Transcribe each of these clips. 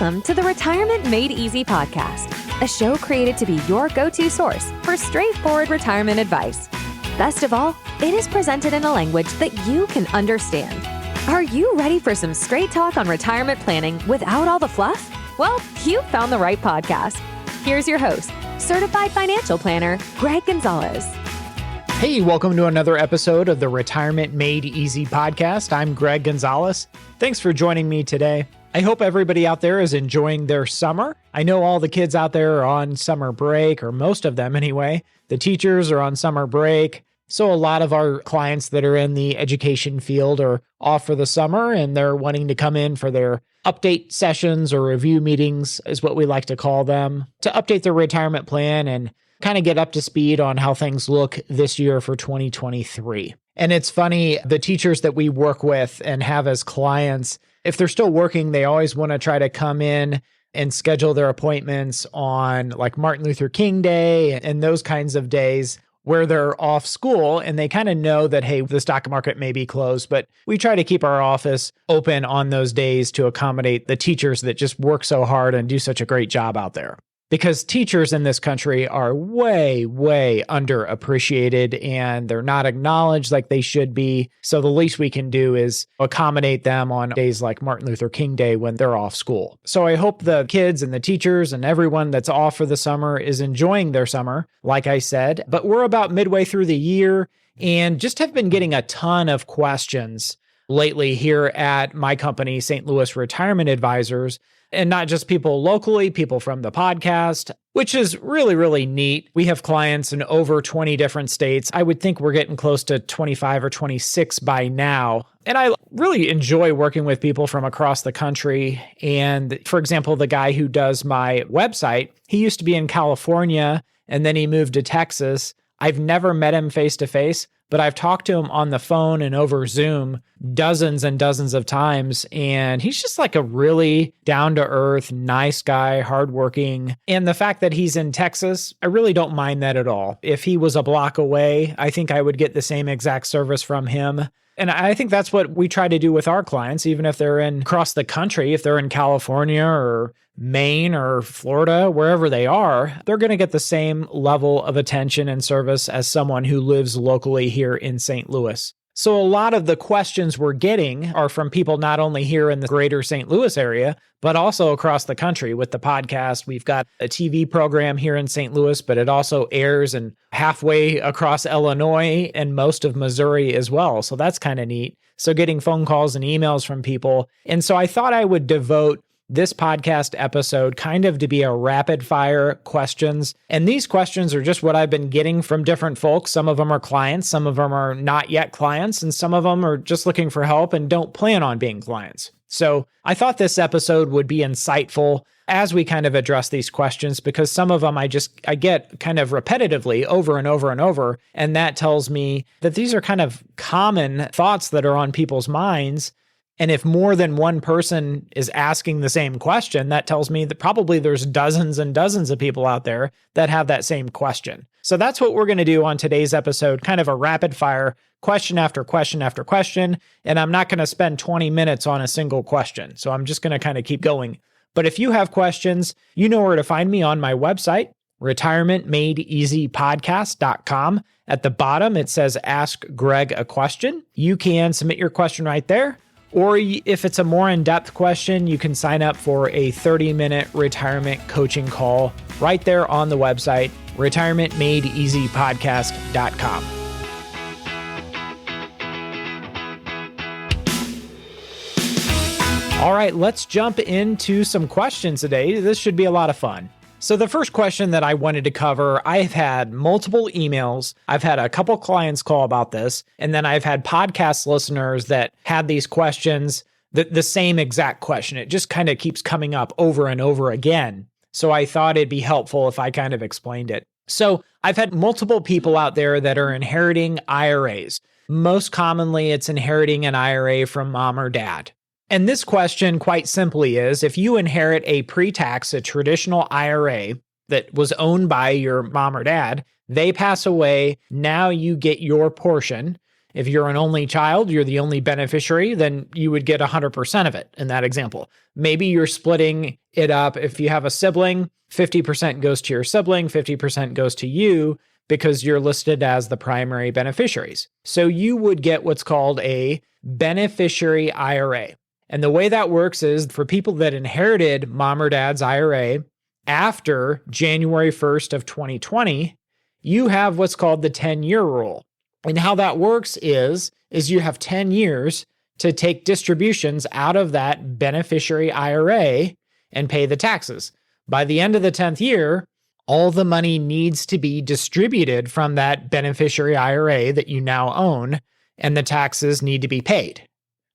Welcome to the Retirement Made Easy podcast, a show created to be your go-to source for straightforward retirement advice. Best of all, it is presented in a language that you can understand. Are you ready for some straight talk on retirement planning without all the fluff? Well, you found the right podcast. Here's your host, certified financial planner, Greg Gonzalez. Hey, welcome to another episode of the Retirement Made Easy podcast. I'm Greg Gonzalez. Thanks for joining me today. I hope everybody out there is enjoying their summer. I know all the kids out there are on summer break, or most of them anyway. The teachers are on summer break. So a lot of our clients that are in the education field are off for the summer, and they're wanting to come in for their update sessions or review meetings is what we like to call them, to update their retirement plan and kind of get up to speed on how things look this year for 2023. And it's funny, the teachers that we work with and have as clients, if they're still working, they always want to try to come in and schedule their appointments on like Martin Luther King Day and those kinds of days where they're off school and they kind of know that, hey, the stock market may be closed, but we try to keep our office open on those days to accommodate the teachers that just work so hard and do such a great job out there. Because teachers in this country are way, way underappreciated and they're not acknowledged like they should be. So the least we can do is accommodate them on days like Martin Luther King Day when they're off school. So I hope the kids and the teachers and everyone that's off for the summer is enjoying their summer, like I said. But we're about midway through the year and just have been getting a ton of questions lately here at my company, St. Louis Retirement Advisors. And not just people locally, people from the podcast, which is really, really neat. We have clients in over 20 different states. I would think we're getting close to 25 or 26 by now. And I really enjoy working with people from across the country. And for example, the guy who does my website, he used to be in California and then he moved to Texas. I've never met him face to face, but I've talked to him on the phone and over Zoom dozens and dozens of times. And he's just like a really down-to-earth, nice guy, hardworking. And the fact that he's in Texas, I really don't mind that at all. If he was a block away, I think I would get the same exact service from him. And I think that's what we try to do with our clients, even if they're across the country, if they're in California or Maine or Florida, wherever they are, they're going to get the same level of attention and service as someone who lives locally here in St. Louis. So a lot of the questions we're getting are from people not only here in the greater St. Louis area, but also across the country with the podcast. We've got a TV program here in St. Louis, but it also airs in halfway across Illinois and most of Missouri as well. So that's kind of neat. So getting phone calls and emails from people. And so I thought I would devote this podcast episode kind of to be a rapid fire questions. And these questions are just what I've been getting from different folks. Some of them are clients, some of them are not yet clients, and some of them are just looking for help and don't plan on being clients. So I thought this episode would be insightful as we kind of address these questions, because some of them I get kind of repetitively over and over and over. And that tells me that these are kind of common thoughts that are on people's minds. And if more than one person is asking the same question, that tells me that probably there's dozens and dozens of people out there that have that same question. So that's what we're going to do on today's episode, kind of a rapid fire question after question after question. And I'm not going to spend 20 minutes on a single question. So I'm just going to kind of keep going. But if you have questions, you know where to find me on my website, retirementmadeeasypodcast.com. At the bottom, it says Ask Greg a Question. You can submit your question right there. Or if it's a more in-depth question, you can sign up for a 30-minute retirement coaching call right there on the website, retirementmadeeasypodcast.com. All right, let's jump into some questions today. This should be a lot of fun. So the first question that I wanted to cover, I've had multiple emails. I've had a couple clients call about this, and then I've had podcast listeners that had these questions, the same exact question. It just kind of keeps coming up over and over again. So I thought it'd be helpful if I kind of explained it. So I've had multiple people out there that are inheriting IRAs. Most commonly, it's inheriting an IRA from mom or dad. And this question quite simply is, if you inherit a pre-tax, a traditional IRA that was owned by your mom or dad, they pass away, now you get your portion. If you're an only child, you're the only beneficiary, then you would get 100% of it in that example. Maybe you're splitting it up. If you have a sibling, 50% goes to your sibling, 50% goes to you because you're listed as the primary beneficiaries. So you would get what's called a beneficiary IRA. And the way that works is for people that inherited mom or dad's IRA after January 1st of 2020, you have what's called the 10-year rule. And how that works is you have 10 years to take distributions out of that beneficiary IRA and pay the taxes. By the end of the 10th year, all the money needs to be distributed from that beneficiary IRA that you now own, and the taxes need to be paid.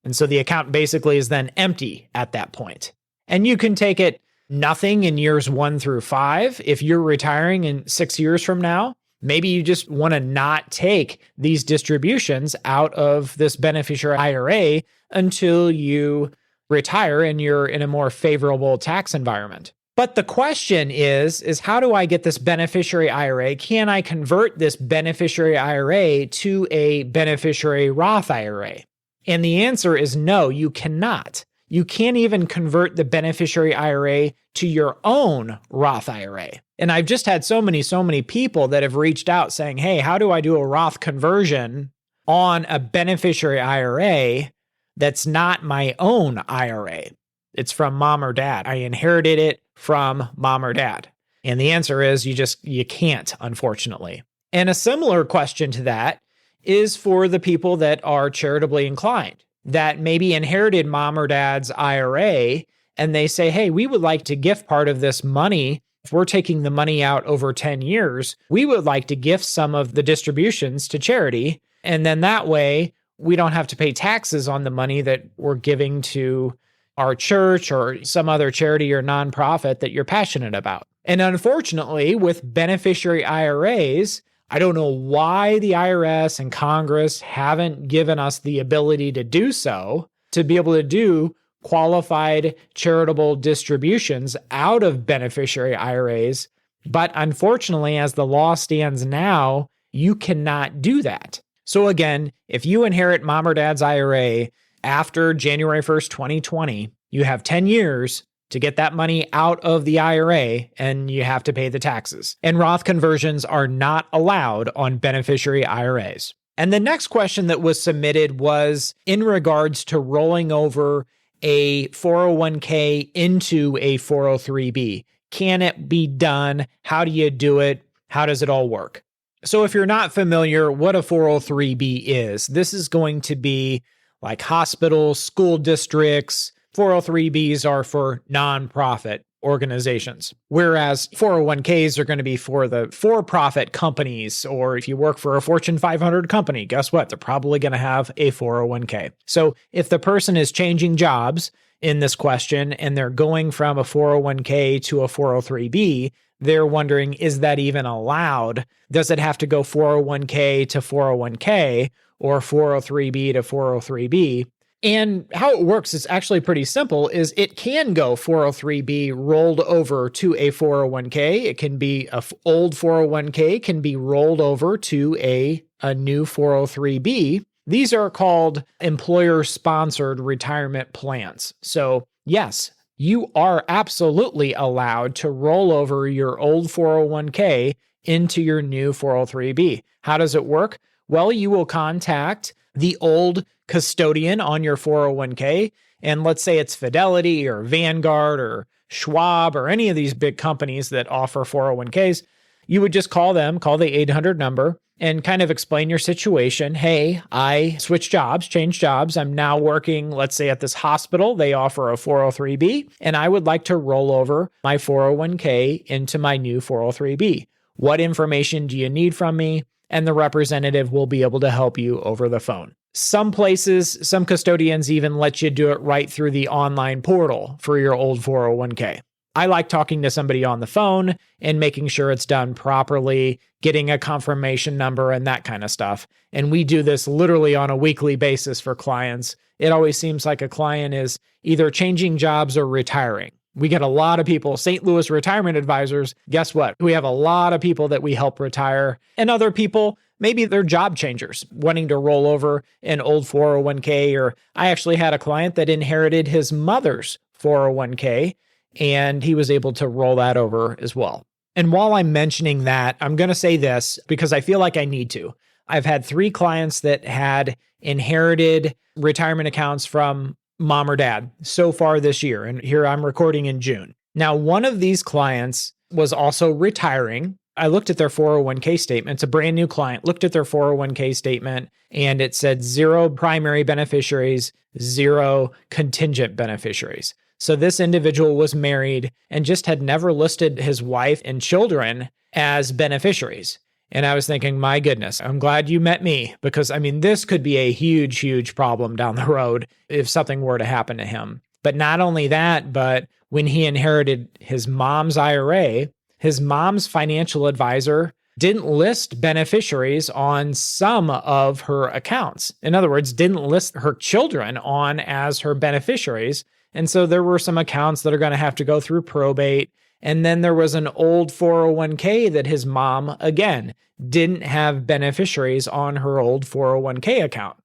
And so the account basically is then empty at that point. And you can take it nothing in years 1 through 5. If you're retiring in 6 years from now, maybe you just want to not take these distributions out of this beneficiary IRA until you retire and you're in a more favorable tax environment. But the question is how do I get this beneficiary IRA? Can I convert this beneficiary IRA to a beneficiary Roth IRA? And the answer is no, you cannot. You can't even convert the beneficiary IRA to your own Roth IRA. And I've just had so many people that have reached out saying, hey, how do I do a Roth conversion on a beneficiary IRA that's not my own IRA? It's from mom or dad. I inherited it from mom or dad. And the answer is you can't, unfortunately. And a similar question to that is for the people that are charitably inclined, that maybe inherited mom or dad's IRA, and they say, hey, we would like to gift part of this money. If we're taking the money out over 10 years, we would like to gift some of the distributions to charity. And then that way, we don't have to pay taxes on the money that we're giving to our church or some other charity or nonprofit that you're passionate about. And unfortunately, with beneficiary IRAs, I don't know why the IRS and Congress haven't given us the ability to do so, to be able to do qualified charitable distributions out of beneficiary IRAs. But unfortunately, as the law stands now, you cannot do that. So again, if you inherit mom or dad's IRA after January 1st, 2020, you have 10 years to get that money out of the IRA, and you have to pay the taxes. And Roth conversions are not allowed on beneficiary IRAs. And the next question that was submitted was in regards to rolling over a 401k into a 403b. Can it be done? How do you do it? How does it all work? So if you're not familiar what a 403b is, this is going to be like hospitals, school districts. 403bs are for nonprofit organizations, whereas 401ks are going to be for the for-profit companies, or if you work for a Fortune 500 company, guess what? They're probably going to have a 401k. So if the person is changing jobs in this question and they're going from a 401k to a 403b, they're wondering, is that even allowed? Does it have to go 401k to 401k or 403b to 403b? And how it works is actually pretty simple, is it can go 403b rolled over to a 401k. It can be an old 401k can be rolled over to a new 403b. These are called employer-sponsored retirement plans. So yes, you are absolutely allowed to roll over your old 401k into your new 403b. How does it work? Well, you will contact the old custodian on your 401k, and let's say it's Fidelity or Vanguard or Schwab or any of these big companies that offer 401ks, you would just call them, call the 800 number, and kind of explain your situation. Hey, I switched jobs, changed jobs. I'm now working, let's say at this hospital, they offer a 403b, and I would like to roll over my 401k into my new 403b. What information do you need from me? And the representative will be able to help you over the phone. Some places, some custodians even let you do it right through the online portal for your old 401k. I like talking to somebody on the phone and making sure it's done properly, getting a confirmation number and that kind of stuff. And we do this literally on a weekly basis for clients. It always seems like a client is either changing jobs or retiring. We get a lot of people, St. Louis retirement advisors. Guess what? We have a lot of people that we help retire, and other people, maybe they're job changers wanting to roll over an old 401k. Or I actually had a client that inherited his mother's 401k, and he was able to roll that over as well. And while I'm mentioning that, I'm going to say this because I feel like I need to. I've had 3 clients that had inherited retirement accounts from mom or dad so far this year. And here I'm recording in June. Now, one of these clients was also retiring. I looked at their 401k statement. It's a brand new client. Looked at their 401k statement and it said 0 primary beneficiaries, 0 contingent beneficiaries. So this individual was married and just had never listed his wife and children as beneficiaries. And I was thinking, my goodness, I'm glad you met me, because this could be a huge, huge problem down the road if something were to happen to him. But not only that, but when he inherited his mom's IRA, his mom's financial advisor didn't list beneficiaries on some of her accounts. In other words, didn't list her children on as her beneficiaries. And so there were some accounts that are going to have to go through probate. And then there was an old 401k that his mom, again, didn't have beneficiaries on her old 401k account.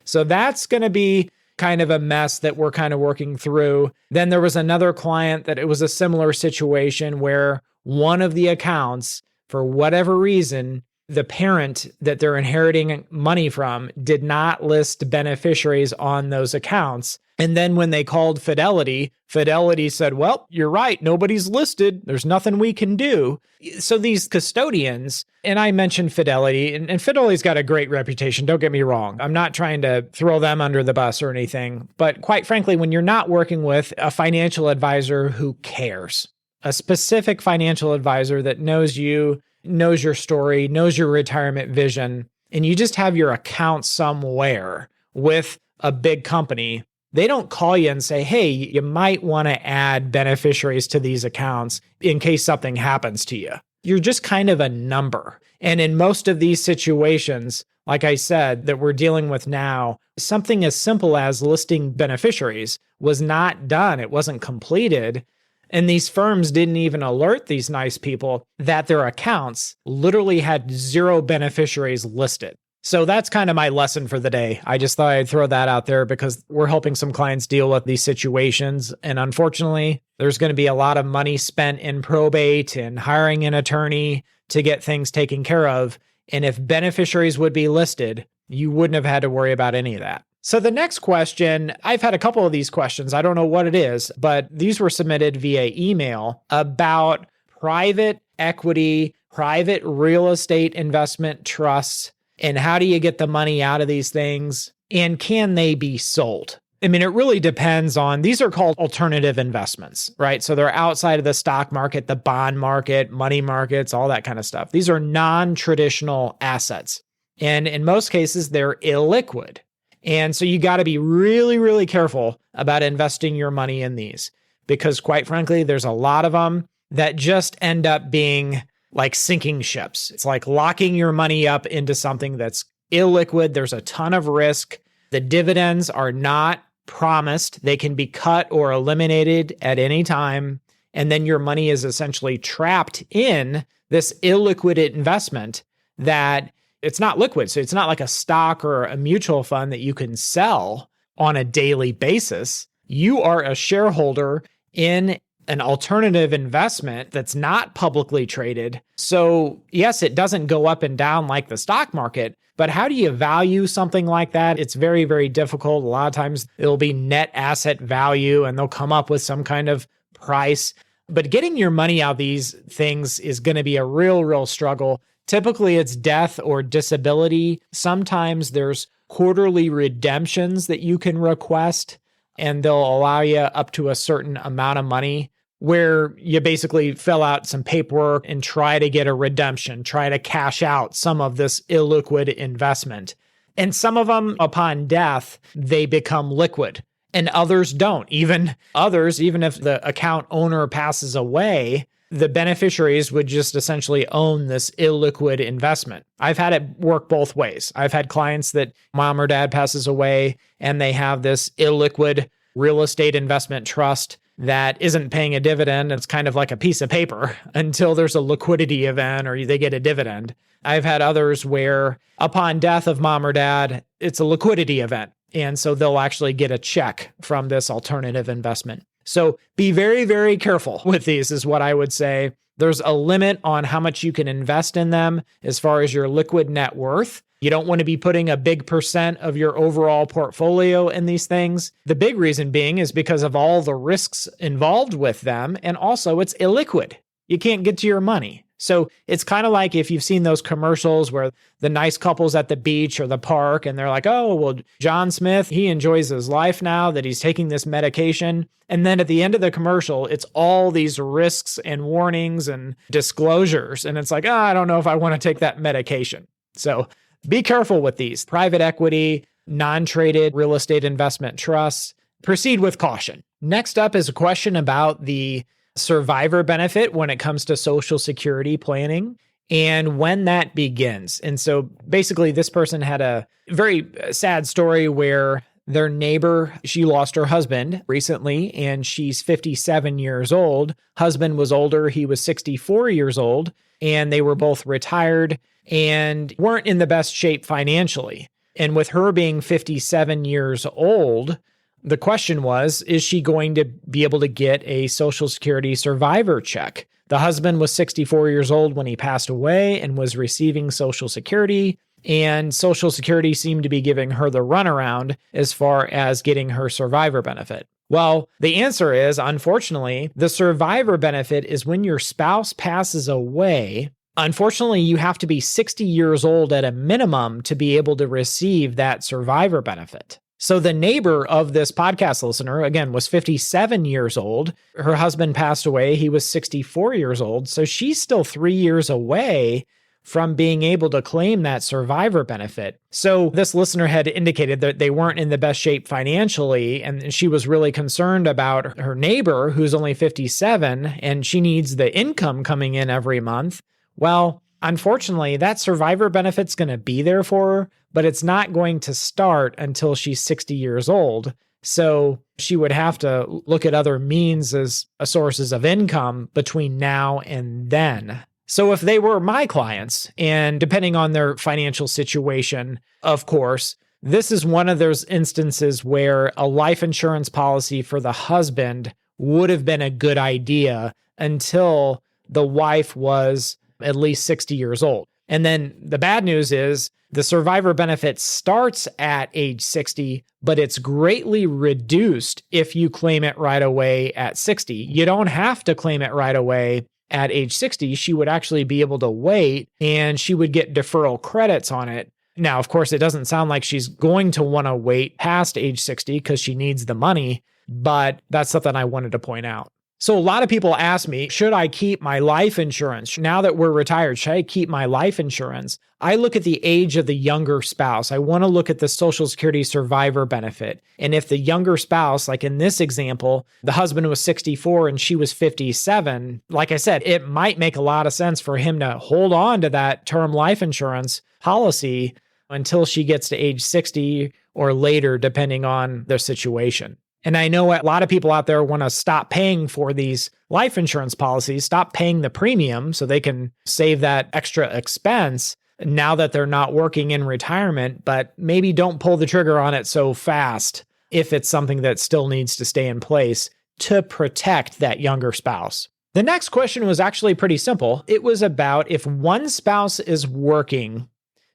So that's going to be kind of a mess that we're kind of working through. Then there was another client that it was a similar situation where one of the accounts, for whatever reason, the parent that they're inheriting money from did not list beneficiaries on those accounts. And then when they called Fidelity, Fidelity said, well, you're right, nobody's listed. There's nothing we can do. So these custodians, and I mentioned Fidelity, and Fidelity's got a great reputation, don't get me wrong. I'm not trying to throw them under the bus or anything. But quite frankly, when you're not working with a financial advisor who cares, a specific financial advisor that knows you, knows your story, knows your retirement vision, and you just have your account somewhere with a big company, they don't call you and say, hey, you might want to add beneficiaries to these accounts in case something happens to you. You're just kind of a number. And in most of these situations, like I said, that we're dealing with now, something as simple as listing beneficiaries was not done. It wasn't completed. And these firms didn't even alert these nice people that their accounts literally had 0 beneficiaries listed. So that's kind of my lesson for the day. I just thought I'd throw that out there because we're helping some clients deal with these situations. And unfortunately, there's going to be a lot of money spent in probate and hiring an attorney to get things taken care of. And if beneficiaries would be listed, you wouldn't have had to worry about any of that. So the next question, I've had a couple of these questions. I don't know what it is, but these were submitted via email about private equity, private real estate investment trusts, and how do you get the money out of these things? And can they be sold? It really depends on, these are called alternative investments, right? So they're outside of the stock market, the bond market, money markets, all that kind of stuff. These are non-traditional assets. And in most cases, they're illiquid. And so you got to be really, really careful about investing your money in these because quite frankly, there's a lot of them that just end up being like sinking ships. It's like locking your money up into something that's illiquid. There's a ton of risk. The dividends are not promised. They can be cut or eliminated at any time. And then your money is essentially trapped in this illiquid investment that it's not liquid. So it's not like a stock or a mutual fund that you can sell on a daily basis. You are a shareholder in an alternative investment that's not publicly traded. So yes, it doesn't go up and down like the stock market, but how do you value something like that? It's very, very difficult. A lot of times it'll be net asset value and they'll come up with some kind of price. But getting your money out of these things is going to be a real, real struggle. Typically it's death or disability. Sometimes there's quarterly redemptions that you can request and they'll allow you up to a certain amount of money where you basically fill out some paperwork and try to get a redemption, try to cash out some of this illiquid investment. And some of them, upon death, they become liquid and others don't. Even others, even if the account owner passes away, the beneficiaries would just essentially own this illiquid investment. I've had it work both ways. I've had clients that mom or dad passes away and they have this illiquid real estate investment trust that isn't paying a dividend. It's kind of like a piece of paper until there's a liquidity event or they get a dividend. I've had others where upon death of mom or dad, it's a liquidity event. And so they'll actually get a check from this alternative investment. So be very, very careful with these is what I would say. There's a limit on how much you can invest in them as far as your liquid net worth. You don't want to be putting a big percent of your overall portfolio in these things. The big reason being is because of all the risks involved with them. And also it's illiquid. You can't get to your money. So it's kind of like if you've seen those commercials where the nice couple's at the beach or the park and they're like, oh, well, John Smith, he enjoys his life now that he's taking this medication. And then at the end of the commercial, it's all these risks and warnings and disclosures. And it's like, oh, I don't know if I want to take that medication. So be careful with these. Private equity, non-traded real estate investment trusts, proceed with caution. Next up is a question about the survivor benefit when it comes to Social Security planning and when that begins. And so basically this person had a very sad story where their neighbor, she lost her husband recently and she's 57 years old. Husband was older. He was 64 years old and they were both retired and weren't in the best shape financially. And with her being 57 years old, the question was, is she going to be able to get a Social Security survivor check? The husband was 64 years old when he passed away and was receiving Social Security, and Social Security seemed to be giving her the runaround as far as getting her survivor benefit. Well, the answer is, unfortunately, the survivor benefit is when your spouse passes away. Unfortunately, you have to be 60 years old at a minimum to be able to receive that survivor benefit. So the neighbor of this podcast listener, again, was 57 years old. Her husband passed away. He was 64 years old. So she's still 3 years away from being able to claim that survivor benefit. So this listener had indicated that they weren't in the best shape financially, and she was really concerned about her neighbor, who's only 57, and she needs the income coming in every month. Well, unfortunately, that survivor benefit's going to be there for her, but it's not going to start until she's 60 years old. So she would have to look at other means as sources of income between now and then. So if they were my clients, and depending on their financial situation, of course, this is one of those instances where a life insurance policy for the husband would have been a good idea until the wife was at least 60 years old. And then the bad news is the survivor benefit starts at age 60, but it's greatly reduced if you claim it right away at 60. You don't have to claim it right away at age 60. She would actually be able to wait and she would get deferral credits on it. Now, of course, it doesn't sound like she's going to want to wait past age 60 because she needs the money, but that's something I wanted to point out. So a lot of people ask me, should I keep my life insurance? Now that we're retired, should I keep my life insurance? I look at the age of the younger spouse. I want to look at the Social Security survivor benefit. And if the younger spouse, like in this example, the husband was 64 and she was 57, like I said, it might make a lot of sense for him to hold on to that term life insurance policy until she gets to age 60 or later, depending on their situation. And I know a lot of people out there want to stop paying for these life insurance policies, stop paying the premium so they can save that extra expense now that they're not working in retirement, but maybe don't pull the trigger on it so fast if it's something that still needs to stay in place to protect that younger spouse. The next question was actually pretty simple. It was about if one spouse is working,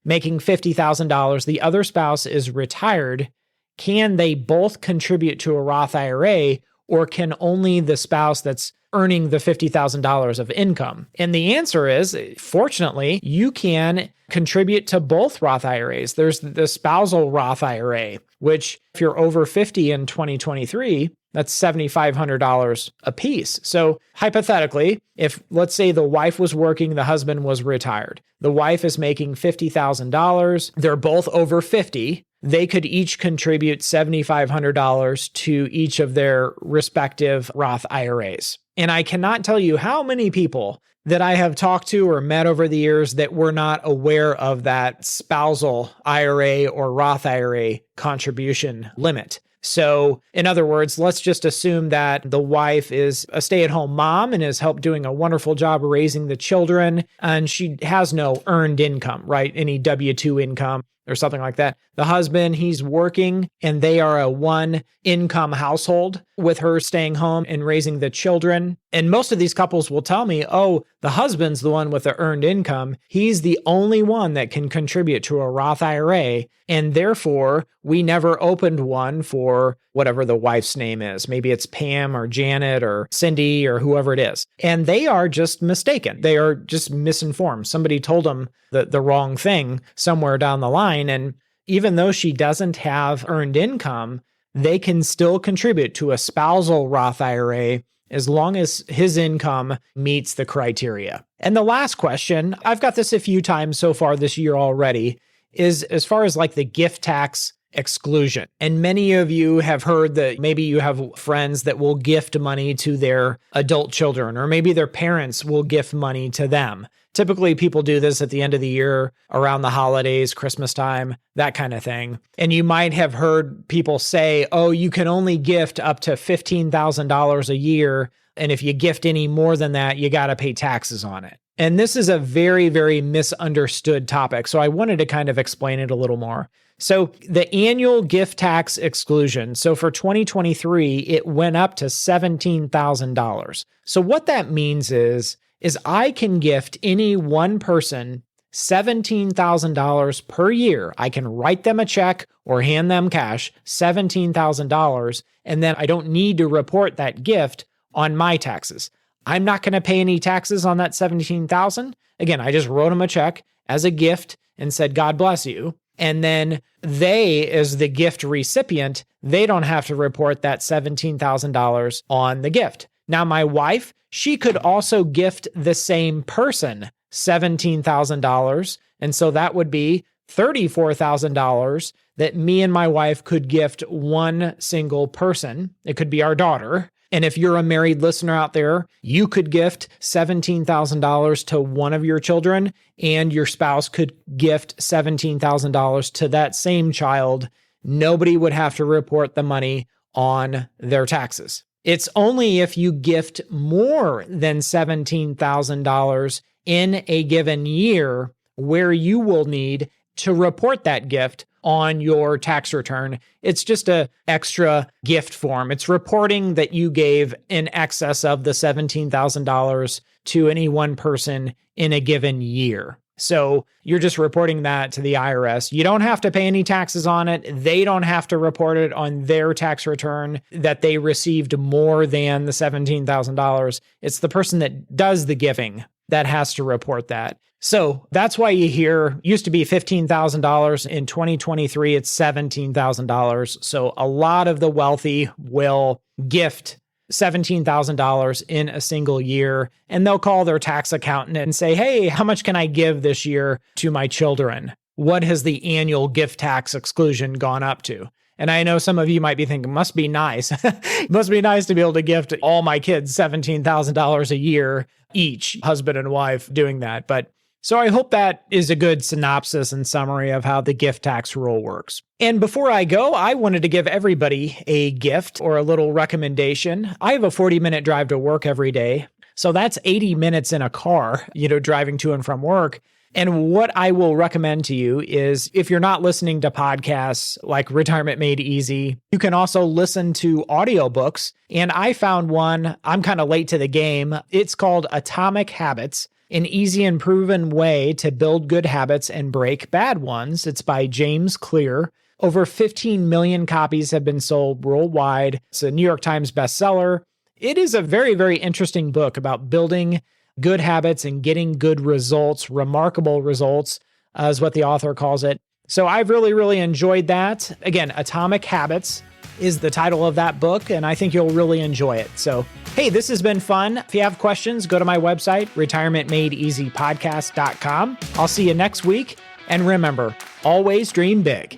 making $50,000, the other spouse is retired, can they both contribute to a Roth IRA, or can only the spouse that's earning the $50,000 of income? And the answer is, fortunately, you can contribute to both Roth IRAs. There's the spousal Roth IRA, which if you're over 50 in 2023, that's $7,500 a piece. So hypothetically, if let's say the wife was working, the husband was retired, the wife is making $50,000, they're both over 50, they could each contribute $7,500 to each of their respective Roth IRAs. And I cannot tell you how many people that I have talked to or met over the years that were not aware of that spousal IRA or Roth IRA contribution limit. So in other words, let's just assume that the wife is a stay-at-home mom and is doing a wonderful job of raising the children, and she has no earned income, right? Any W-2 income or something like that. The husband, he's working, and they are a one-income household with her staying home and raising the children. And most of these couples will tell me, oh, the husband's the one with the earned income. He's the only one that can contribute to a Roth IRA, and therefore, we never opened one for whatever the wife's name is. Maybe it's Pam or Janet or Cindy or whoever it is. And they are just mistaken. They are just misinformed. Somebody told them the wrong thing somewhere down the line. And even though she doesn't have earned income, they can still contribute to a spousal Roth IRA as long as his income meets the criteria. And the last question, I've got this a few times so far this year already, is as far as like the gift tax exclusion. And many of you have heard that maybe you have friends that will gift money to their adult children, or maybe their parents will gift money to them. Typically, people do this at the end of the year, around the holidays, Christmas time, that kind of thing. And you might have heard people say, oh, you can only gift up to $15,000 a year. And if you gift any more than that, you got to pay taxes on it. And this is a very, very misunderstood topic. So I wanted to kind of explain it a little more. So the annual gift tax exclusion, so for 2023, it went up to $17,000. So what that means is I can gift any one person $17,000 per year. I can write them a check or hand them cash, $17,000, and then I don't need to report that gift on my taxes. I'm not going to pay any taxes on that $17,000. Again, I just wrote them a check as a gift and said, God bless you. And then they, as the gift recipient, they don't have to report that $17,000 on the gift. Now, my wife, she could also gift the same person $17,000. And so that would be $34,000 that me and my wife could gift one single person. It could be our daughter. And if you're a married listener out there, you could gift $17,000 to one of your children, and your spouse could gift $17,000 to that same child. Nobody would have to report the money on their taxes. It's only if you gift more than $17,000 in a given year where you will need to report that gift on your tax return. It's just an extra gift form. It's reporting that you gave in excess of the $17,000 to any one person in a given year. So you're just reporting that to the IRS. You don't have to pay any taxes on it. They don't have to report it on their tax return that they received more than the $17,000. It's the person that does the giving that has to report that. So that's why you hear used to be $15,000. In 2023, it's $17,000. So a lot of the wealthy will gift $17,000 in a single year, and they'll call their tax accountant and say, hey, how much can I give this year to my children? What has the annual gift tax exclusion gone up to? And I know some of you might be thinking, must be nice. It must be nice to be able to gift all my kids $17,000 a year, each husband and wife doing that. But so I hope that is a good synopsis and summary of how the gift tax rule works. And before I go, I wanted to give everybody a gift or a little recommendation. I have a 40-minute drive to work every day. So that's 80 minutes in a car, driving to and from work. And what I will recommend to you is if you're not listening to podcasts like Retirement Made Easy, you can also listen to audiobooks. And I found one, I'm kind of late to the game. It's called Atomic Habits, an easy and proven way to build good habits and break bad ones. It's by James Clear. Over 15 million copies have been sold worldwide. It's a New York Times bestseller. It is a very, very interesting book about building good habits and getting good results, remarkable results, is what the author calls it. So I've really, really enjoyed that. Again, Atomic Habits is the title of that book, and I think you'll really enjoy it. So, hey, this has been fun. If you have questions, go to my website, retirementmadeeasypodcast.com. I'll see you next week. And remember, always dream big.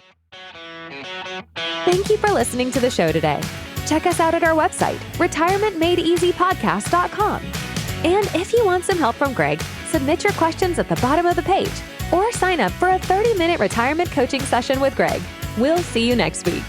Thank you for listening to the show today. Check us out at our website, retirementmadeeasypodcast.com. And if you want some help from Greg, submit your questions at the bottom of the page or sign up for a 30-minute retirement coaching session with Greg. We'll see you next week.